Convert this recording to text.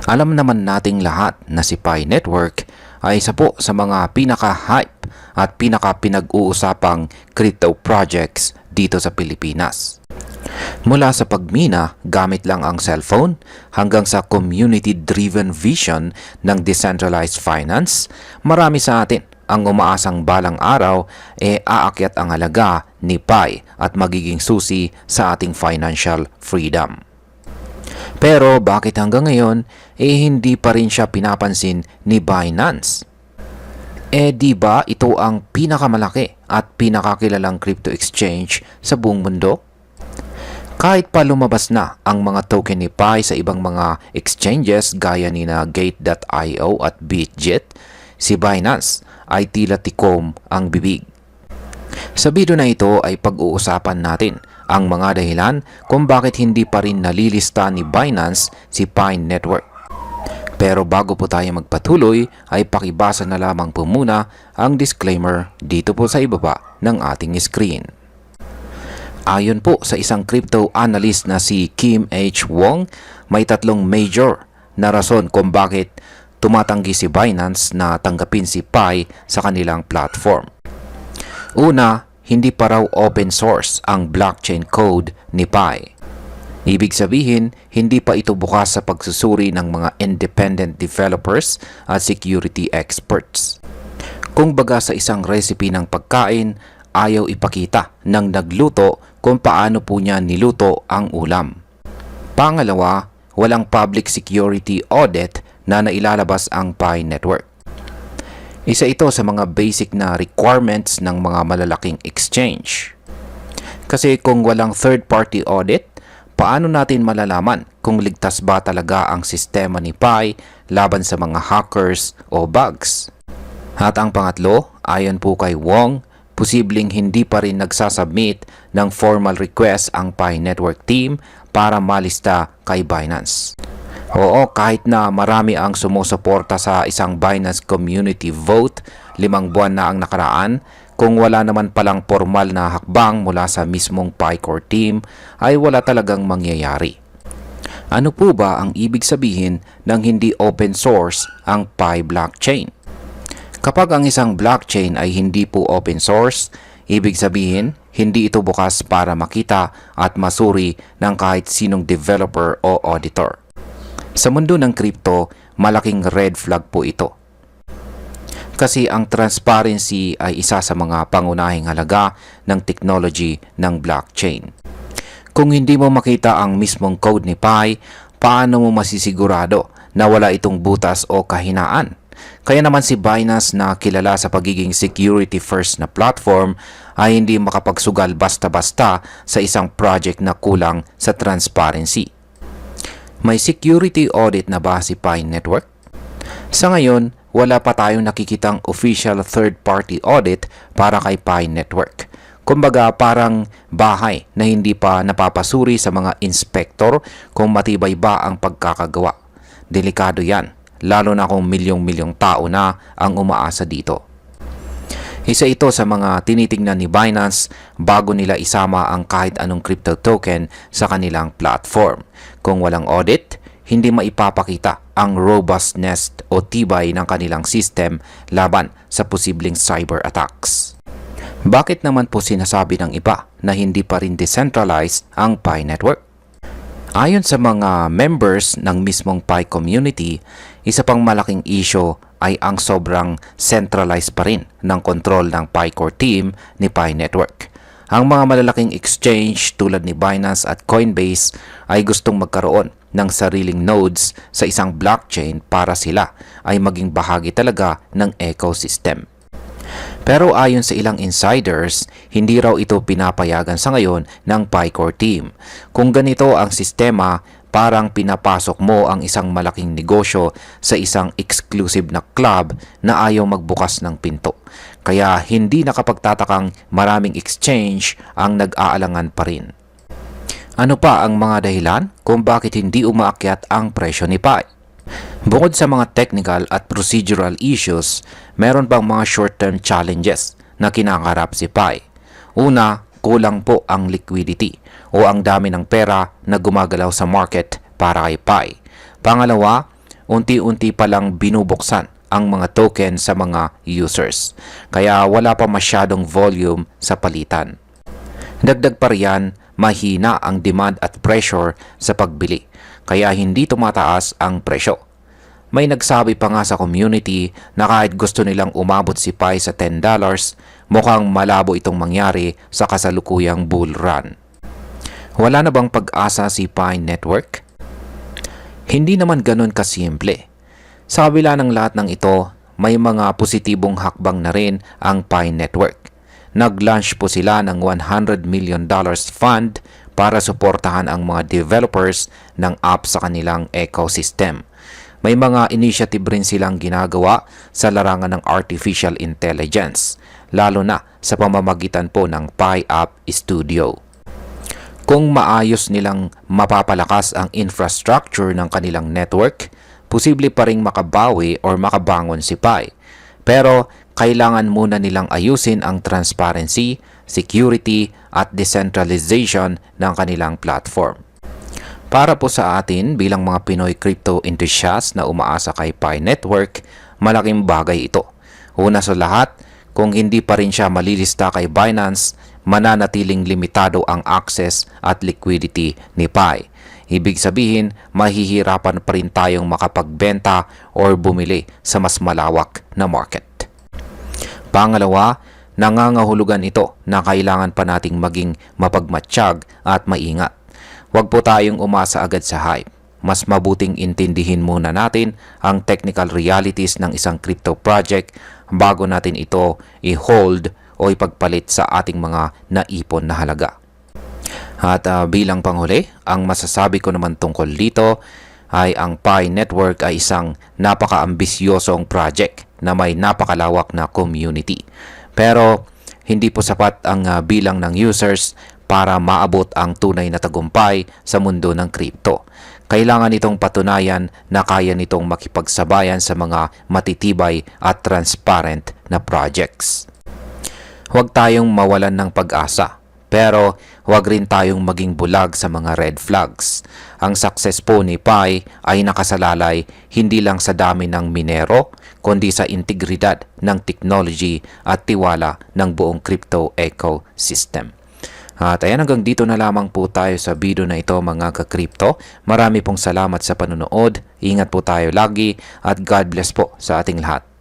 Alam naman nating lahat na si Pi Network ay isa po sa mga pinaka-hype at pinaka-pinag-uusapang crypto projects dito sa Pilipinas. Mula sa pagmina gamit lang ang cellphone hanggang sa community-driven vision ng decentralized finance, marami sa atin ang umaasang balang araw aakyat ang halaga ni Pi at magiging susi sa ating financial freedom. Pero bakit hanggang ngayon hindi pa rin siya pinapansin ni Binance? Di ba ito ang pinakamalaki at pinakakilalang crypto exchange sa buong mundo? Kahit pa lumabas na ang mga token ni Pi sa ibang mga exchanges gaya ni na Gate.io at Bitget, si Binance ay tila tikom ang bibig. Sa video na ito ay pag-uusapan natin ang mga dahilan kung bakit hindi pa rin nalilista ni Binance si Pi Network. Pero bago po tayo magpatuloy ay pakibasa na lamang po muna ang disclaimer dito po sa ibaba ng ating screen. Ayon po sa isang crypto analyst na si Kim H. Wong, may tatlong major na rason kung bakit tumatanggi si Binance na tanggapin si Pi sa kanilang platform. Una, hindi pa raw open source ang blockchain code ni Pi. Ibig sabihin, hindi pa ito bukas sa pagsusuri ng mga independent developers at security experts. Kung baga sa isang recipe ng pagkain, ayaw ipakita ng nagluto kung paano po niya niluto ang ulam. Pangalawa, walang public security audit na nailalabas ang Pi Network. Isa ito sa mga basic na requirements ng mga malalaking exchange. Kasi kung walang third-party audit, paano natin malalaman kung ligtas ba talaga ang sistema ni Pi laban sa mga hackers o bugs? At ang pangatlo, ayon po kay Wong, posibleng hindi pa rin nagsasubmit ng formal request ang Pi Network team para malista kay Binance. Oo, kahit na marami ang sumusuporta sa isang Binance community vote, 5 buwan na ang nakaraan, kung wala naman palang formal na hakbang mula sa mismong Pi core team, ay wala talagang mangyayari. Ano po ba ang ibig sabihin ng hindi open source ang Pi blockchain? Kapag ang isang blockchain ay hindi po open source, ibig sabihin, hindi ito bukas para makita at masuri ng kahit sinong developer o auditor. Sa mundo ng crypto, malaking red flag po ito. Kasi ang transparency ay isa sa mga pangunahing halaga ng technology ng blockchain. Kung hindi mo makita ang mismong code ni Pi, paano mo masisigurado na wala itong butas o kahinaan? Kaya naman si Binance na kilala sa pagiging security first na platform ay hindi makapagsugal basta-basta sa isang project na kulang sa transparency. May security audit na ba si Pi Network? Sa ngayon, wala pa tayong nakikitang official third-party audit para kay Pi Network. Kumbaga parang bahay na hindi pa napapasuri sa mga inspektor kung matibay ba ang pagkakagawa. Delikado yan, lalo na kung milyong-milyong tao na ang umaasa dito. Isa ito sa mga tinitingnan ni Binance bago nila isama ang kahit anong crypto token sa kanilang platform. Kung walang audit, hindi maipapakita ang robustness o tibay ng kanilang system laban sa posibleng cyber attacks. Bakit naman po sinasabi ng iba na hindi pa rin decentralized ang Pi Network? Ayon sa mga members ng mismong Pi community, isa pang malaking issue ay ang sobrang centralized pa rin ng control ng Pi core team ni Pi Network. Ang mga malalaking exchange tulad ni Binance at Coinbase ay gustong magkaroon ng sariling nodes sa isang blockchain para sila ay maging bahagi talaga ng ecosystem. Pero ayon sa ilang insiders, hindi raw ito pinapayagan sa ngayon ng Pi core team. Kung ganito ang sistema, parang pinapasok mo ang isang malaking negosyo sa isang exclusive na club na ayaw magbukas ng pinto. Kaya hindi nakapagtatakang maraming exchange ang nag-aalangan pa rin. Ano pa ang mga dahilan kung bakit hindi umaakyat ang presyo ni Pi? Bukod sa mga technical at procedural issues, meron pang mga short-term challenges na kinakarap si Pi. Una, kulang po ang liquidity o ang dami ng pera na gumagalaw sa market para kay Pi. Pangalawa, unti-unti palang binubuksan ang mga token sa mga users. Kaya wala pa masyadong volume sa palitan. Dagdag pa riyan, mahina ang demand at pressure sa pagbili. Kaya hindi tumataas ang presyo. May nagsabi pa nga sa community na kahit gusto nilang umabot si Pi sa $10, mukhang malabo itong mangyari sa kasalukuyang bull run. Wala na bang pag-asa si Pi Network? Hindi naman ganun kasimple. Sa kabila ng lahat ng ito, may mga positibong hakbang na rin ang Pi Network. Nag-launch po sila ng $100 million fund para suportahan ang mga developers ng app sa kanilang ecosystem. May mga initiative rin silang ginagawa sa larangan ng artificial intelligence, lalo na sa pamamagitan po ng Pi App Studio. Kung maayos nilang mapapalakas ang infrastructure ng kanilang network, posible pa ring makabawi or makabangon si Pi. Pero kailangan muna nilang ayusin ang transparency, security at decentralization ng kanilang platform. Para po sa atin bilang mga Pinoy crypto enthusiasts na umaasa kay Pi Network, malaking bagay ito. Una sa lahat, kung hindi pa rin siya malilista kay Binance, mananatiling limitado ang access at liquidity ni Pi. Ibig sabihin, mahihirapan pa rin tayong makapagbenta or bumili sa mas malawak na market. Pangalawa, nangangahulugan ito na kailangan pa nating maging mapagmatsyag at maingat. Huwag po tayong umasa agad sa hype. Mas mabuting intindihin muna natin ang technical realities ng isang crypto project bago natin ito i-hold o ipagpalit sa ating mga naipon na halaga. At bilang panghuli, ang masasabi ko naman tungkol dito ay ang Pi Network ay isang napaka-ambisyosong project na may napakalawak na community. Pero hindi po sapat ang bilang ng users para maabot ang tunay na tagumpay sa mundo ng crypto. Kailangan itong patunayan na kaya nitong makipagsabayan sa mga matitibay at transparent na projects. Huwag tayong mawalan ng pag-asa. Pero huwag rin tayong maging bulag sa mga red flags. Ang success po ni Pi ay nakasalalay hindi lang sa dami ng minero, kundi sa integridad ng technology at tiwala ng buong crypto ecosystem. At ayan, hanggang dito na lamang po tayo sa video na ito mga ka-crypto. Marami pong salamat sa panonood. Ingat po tayo lagi at God bless po sa ating lahat.